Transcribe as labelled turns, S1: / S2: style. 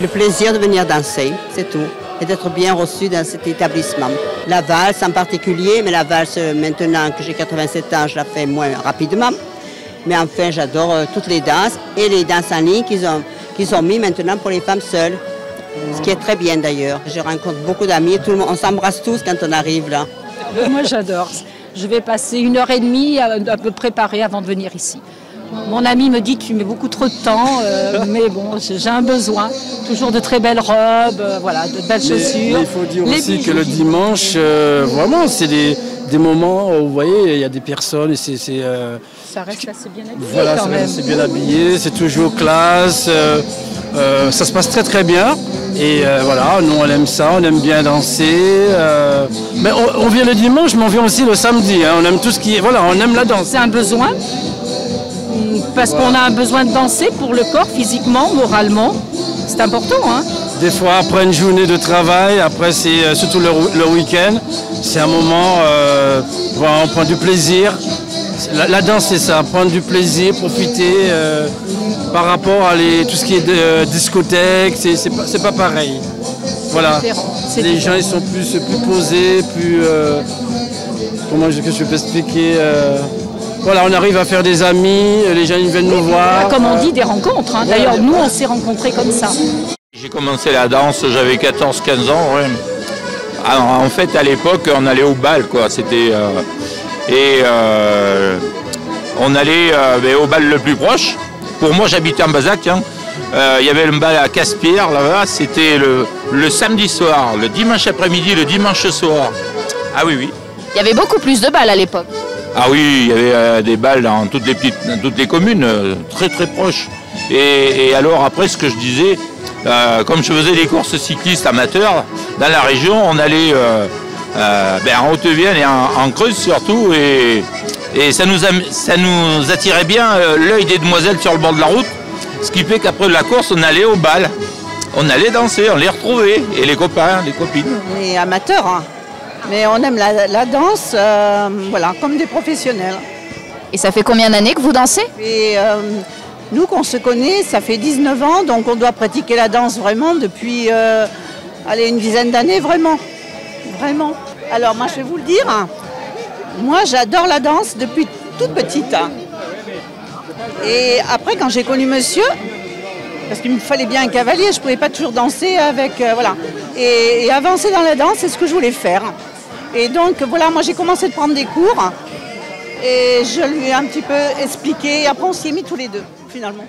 S1: Le plaisir de venir danser, c'est tout. Et d'être bien reçu dans cet établissement. La valse en particulier, mais la valse maintenant que j'ai 87 ans, je la fais moins rapidement. Mais enfin, j'adore toutes les danses et les danses en ligne qu'ils ont mis maintenant pour les femmes seules. Ce qui est très bien d'ailleurs. Je rencontre beaucoup d'amis, tout le monde, on s'embrasse tous quand on arrive là.
S2: Moi j'adore. Je vais passer 1h30 à me préparer avant de venir ici. Mon ami me dit que tu mets beaucoup trop de temps, mais bon, j'ai un besoin. Toujours de très belles robes, voilà, de belles chaussures.
S3: Mais il faut dire aussi que le dimanche, vraiment, c'est des moments où vous voyez, il y a des personnes et
S2: ça reste assez bien habillé
S3: voilà,
S2: quand même.
S3: C'est bien habillé, c'est toujours classe, ça se passe très très bien. Et voilà, nous on aime ça, on aime bien danser. Mais on vient le dimanche, mais on vient aussi le samedi. Hein, on aime tout ce qui est, voilà, on aime la danse.
S2: C'est un besoin. Parce qu'on a un besoin de danser pour le corps, physiquement, moralement. C'est important, hein.
S3: Des fois, après une journée de travail, après c'est surtout le week-end, c'est un moment où on prend du plaisir. La danse, c'est ça, prendre du plaisir, profiter par rapport à tout ce qui est discothèque, c'est pas pareil. Voilà. Les gens ils sont plus posés, plus... comment je peux expliquer voilà, on arrive à faire des amis, les gens ils viennent nous voir.
S2: Comme on dit, des rencontres. Hein. D'ailleurs, nous, on s'est rencontrés comme ça.
S4: J'ai commencé la danse, j'avais 14-15 ans. Ouais. Alors, en fait, à l'époque, on allait au bal, quoi. C'était on allait au bal le plus proche. Pour moi, j'habitais en Bazac. Hein. Il y avait le bal à Caspierre, là-bas. C'était le samedi soir, le dimanche après-midi, le dimanche soir. Ah oui, oui.
S5: Il y avait beaucoup plus de balles à l'époque.
S4: Ah oui, il y avait des balles dans toutes les communes, très très proches. Et alors après, ce que je disais, comme je faisais des courses cyclistes amateurs, dans la région, on allait en Haute-Vienne et en Creuse surtout, et ça nous attirait bien l'œil des demoiselles sur le bord de la route, ce qui fait qu'après la course, on allait au bal, on allait danser, on les retrouvait, et les copains, les copines.
S1: On est amateurs, hein. Mais on aime la danse, voilà, comme des professionnels.
S5: Et ça fait combien d'années que vous dansez?
S1: Et nous, qu'on se connaît, ça fait 19 ans, donc on doit pratiquer la danse vraiment depuis une dizaine d'années, vraiment. Vraiment. Alors moi, je vais vous le dire, hein, moi j'adore la danse depuis toute petite. Hein. Et après, quand j'ai connu monsieur, parce qu'il me fallait bien un cavalier, je ne pouvais pas toujours danser avec... voilà. Et avancer dans la danse, c'est ce que je voulais faire. Et donc, voilà, moi j'ai commencé de prendre des cours et je lui ai un petit peu expliqué. Et après, on s'y est mis tous les deux, finalement.